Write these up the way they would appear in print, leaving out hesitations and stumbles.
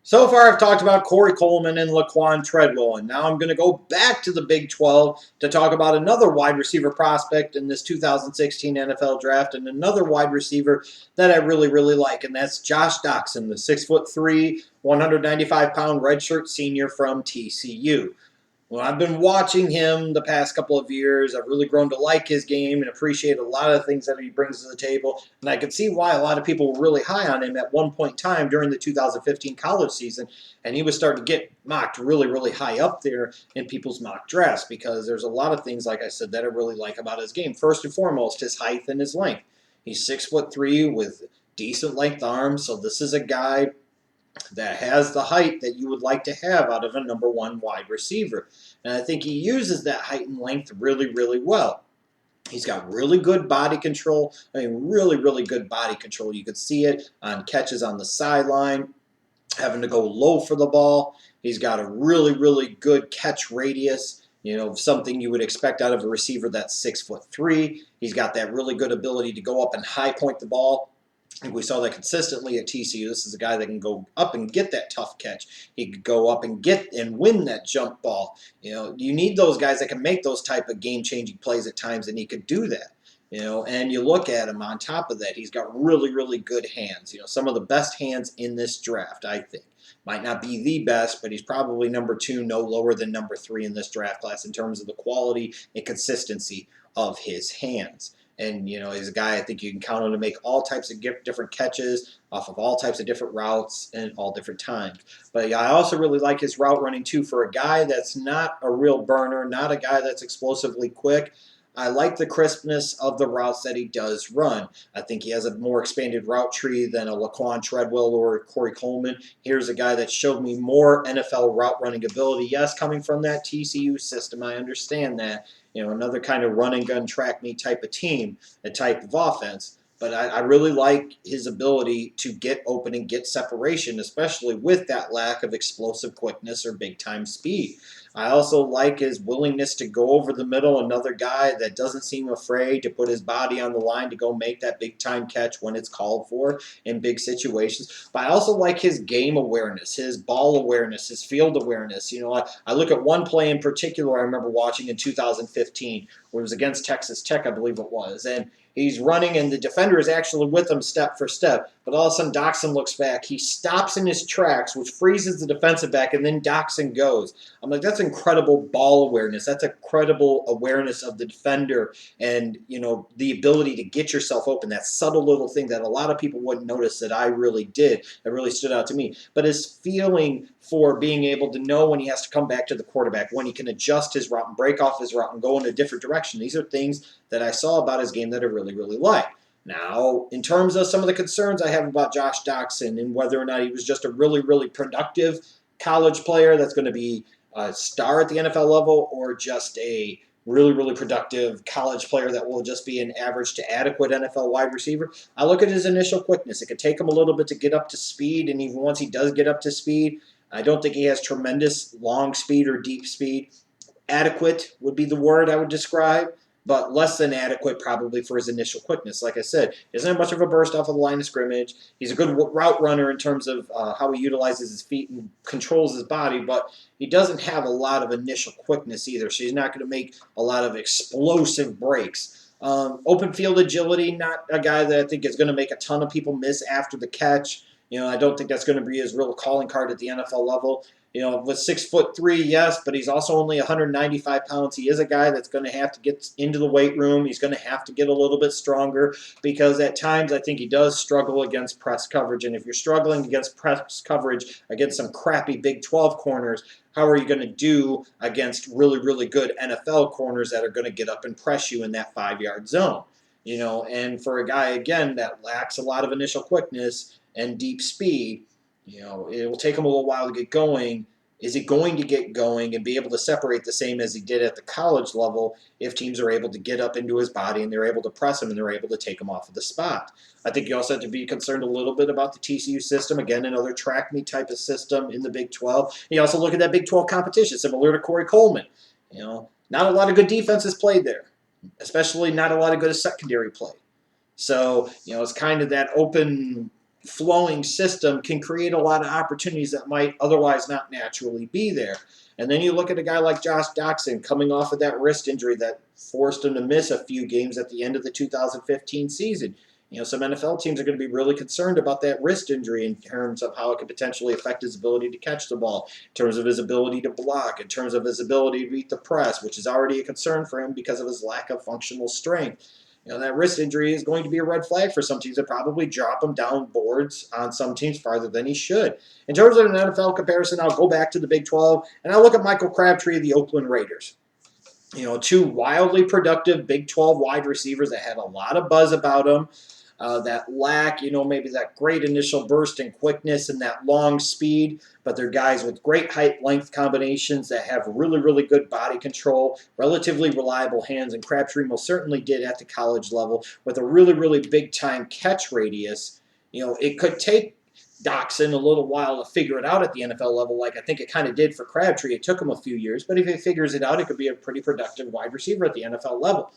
So far, I've talked about Corey Coleman and Laquan Treadwell, and now I'm going to go back to the Big 12 to talk about another wide receiver prospect in this 2016 NFL draft, and another wide receiver that I really like, and that's Josh Doctson, the 6'3", 195-pound redshirt senior from TCU. Well, I've been watching him the past couple of years. I've really grown to like his game and appreciate a lot of the things that he brings to the table. And I can see why a lot of people were really high on him at one point in time during the 2015 college season. And he was starting to get mocked really high up there in people's mock drafts because there's a lot of things, like I said, that I really like about his game. First and foremost, his height and his length. He's 6'3" with decent length arms. So this is a guy that has the height that you would like to have out of a number one wide receiver. And I think he uses that height and length really well. He's got really good body control. I mean, really good body control. You could see it on catches on the sideline, having to go low for the ball. He's got a really good catch radius. You know, something you would expect out of a receiver that's 6'3". He's got that really good ability to go up and high point the ball. I think we saw that consistently at TCU. This is a guy that can go up and get that tough catch. He could go up and get and win that jump ball. You know, you need those guys that can make those type of game-changing plays at times, and he could do that. You know, and you look at him on top of that, he's got really good hands. You know, some of the best hands in this draft, I think. Might not be the best, but he's probably number 2, no lower than number 3 in this draft class in terms of the quality and consistency of his hands. And, you know, he's a guy I think you can count on to make all types of different catches off of all types of different routes and all different times. But yeah, I also really like his route running too for a guy that's not a real burner, not a guy that's explosively quick. I like the crispness of the routes that he does run. I think he has a more expanded route tree than a Laquan Treadwell or Corey Coleman. Here's a guy that showed me more NFL route running ability. Yes, coming from that TCU system, I understand that. You know, another kind of run and gun track meet type of team, a type of offense. But I really like his ability to get open and get separation, especially with that lack of explosive quickness or big time speed. I also like his willingness to go over the middle, another guy that doesn't seem afraid to put his body on the line to go make that big time catch when it's called for in big situations. But I also like his game awareness, his ball awareness, his field awareness. You know, I look at one play in particular I remember watching in 2015 where it was against Texas Tech, I believe it was. And he's running, and the defender is actually with him step for step. But all of a sudden, Doctson looks back. He stops in his tracks, which freezes the defensive back, and then Doctson goes. I'm like, that's incredible ball awareness. That's incredible awareness of the defender and, you know, the ability to get yourself open. That subtle little thing that a lot of people wouldn't notice that I really did. That really stood out to me. But his feeling for being able to know when he has to come back to the quarterback, when he can adjust his route and break off his route and go in a different direction. These are things that I saw about his game that I really like. Now, in terms of some of the concerns I have about Josh Doctson and whether or not he was just a really productive college player that's going to be a star at the NFL level or just a really productive college player that will just be an average to adequate NFL wide receiver, I look at his initial quickness. It could take him a little bit to get up to speed, and even once he does get up to speed, I don't think he has tremendous long speed or deep speed. Adequate would be the word I would describe, but less than adequate probably for his initial quickness. Like I said, he doesn't have much of a burst off of the line of scrimmage. He's a good route runner in terms of how he utilizes his feet and controls his body, but he doesn't have a lot of initial quickness either, so he's not going to make a lot of explosive breaks. Open field agility, not a guy that I think is going to make a ton of people miss after the catch. You know, I don't think that's going to be his real calling card at the NFL level. You know, with 6'3", yes, but he's also only 195 pounds. He is a guy that's going to have to get into the weight room. He's going to have to get a little bit stronger because at times I think he does struggle against press coverage. And if you're struggling against press coverage against some crappy Big 12 corners, how are you going to do against really good NFL corners that are going to get up and press you in that 5-yard zone? You know, and for a guy, again, that lacks a lot of initial quickness and deep speed, you know, it will take him a little while to get going. Is he going to get going and be able to separate the same as he did at the college level if teams are able to get up into his body and they're able to press him and they're able to take him off of the spot? I think you also have to be concerned a little bit about the TCU system. Again, another track meet type of system in the Big 12. You also look at that Big 12 competition, similar to Corey Coleman. You know, not a lot of good defenses played there, especially not a lot of good secondary play. So, you know, it's kind of that open flowing system can create a lot of opportunities that might otherwise not naturally be there. And then you look at a guy like Josh Doctson coming off of that wrist injury that forced him to miss a few games at the end of the 2015 season. Some NFL teams are going to be really concerned about that wrist injury in terms of how it could potentially affect his ability to catch the ball, in terms of his ability to block, in terms of his ability to beat the press, which is already a concern for him because of his lack of functional strength. That wrist injury is going to be a red flag for some teams that probably drop him down boards on some teams farther than he should. In terms of an NFL comparison, I'll go back to the Big 12, and I'll look at Michael Crabtree of the Oakland Raiders. Two wildly productive Big 12 wide receivers that had a lot of buzz about them. That lack, maybe that great initial burst and quickness and that long speed, but they're guys with great height-length combinations that have really, really good body control, relatively reliable hands, and Crabtree most certainly did at the college level with a really, really big-time catch radius. It could take Doctson a little while to figure it out at the NFL level, like I think it kind of did for Crabtree. It took him a few years, but if he figures it out, it could be a pretty productive wide receiver at the NFL level.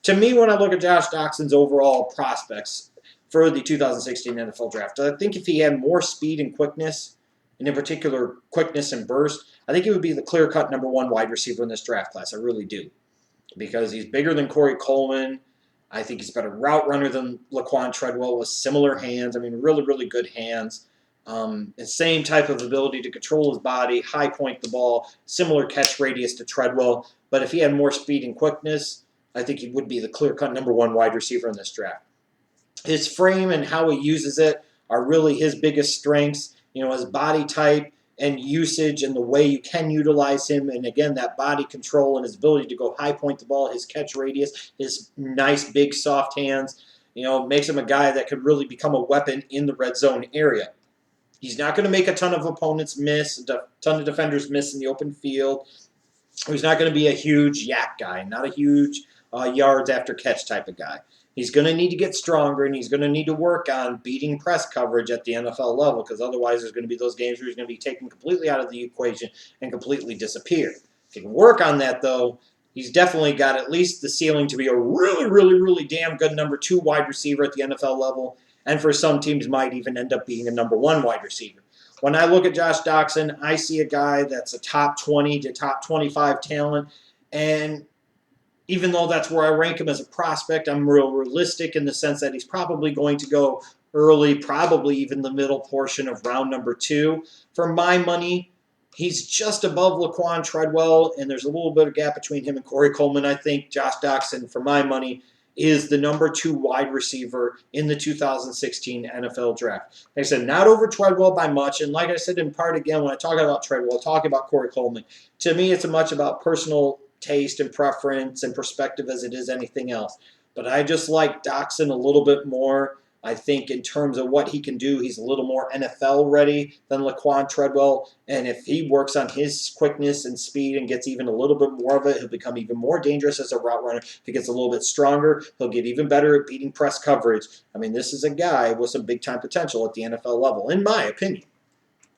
To me, when I look at Josh Doctson's overall prospects for the 2016 NFL Draft, I think if he had more speed and quickness, and in particular quickness and burst, I think he would be the clear-cut #1 wide receiver in this draft class. I really do. Because he's bigger than Corey Coleman. I think he's a better route runner than Laquan Treadwell with similar hands. I mean, really, really good hands. The same type of ability to control his body, high point the ball, similar catch radius to Treadwell. But if he had more speed and quickness, I think he would be the clear-cut #1 wide receiver in this draft. His frame and how he uses it are really his biggest strengths. His body type and usage and the way you can utilize him. And again, that body control and his ability to go high point the ball, his catch radius, his nice, big, soft hands, makes him a guy that could really become a weapon in the red zone area. He's not going to make a ton of opponents miss, a ton of defenders miss in the open field. He's not going to be a huge yak guy, not a huge yards after catch type of guy. He's going to need to get stronger, and he's going to need to work on beating press coverage at the NFL level, because otherwise there's going to be those games where he's going to be taken completely out of the equation and completely disappear. If he can work on that, though, he's definitely got at least the ceiling to be a really, really, really damn good #2 wide receiver at the NFL level, and for some teams might even end up being a #1 wide receiver. When I look at Josh Doctson, I see a guy that's a top 20 to top 25 talent, and even though that's where I rank him as a prospect, I'm real realistic in the sense that he's probably going to go early, probably even the middle portion of round #2. For my money, he's just above Laquan Treadwell, and there's a little bit of gap between him and Corey Coleman. I think Josh Doctson, for my money, is the #2 wide receiver in the 2016 NFL Draft. Like I said, not over Treadwell by much, and like I said in part again, when I talk about Treadwell, I talk about Corey Coleman. To me, it's as much about personal taste and preference and perspective as it is anything else. But I just like Doctson a little bit more. I think in terms of what he can do, he's a little more NFL ready than Laquan Treadwell. And if he works on his quickness and speed and gets even a little bit more of it, he'll become even more dangerous as a route runner. If he gets a little bit stronger, he'll get even better at beating press coverage. I mean, this is a guy with some big-time potential at the NFL level, in my opinion.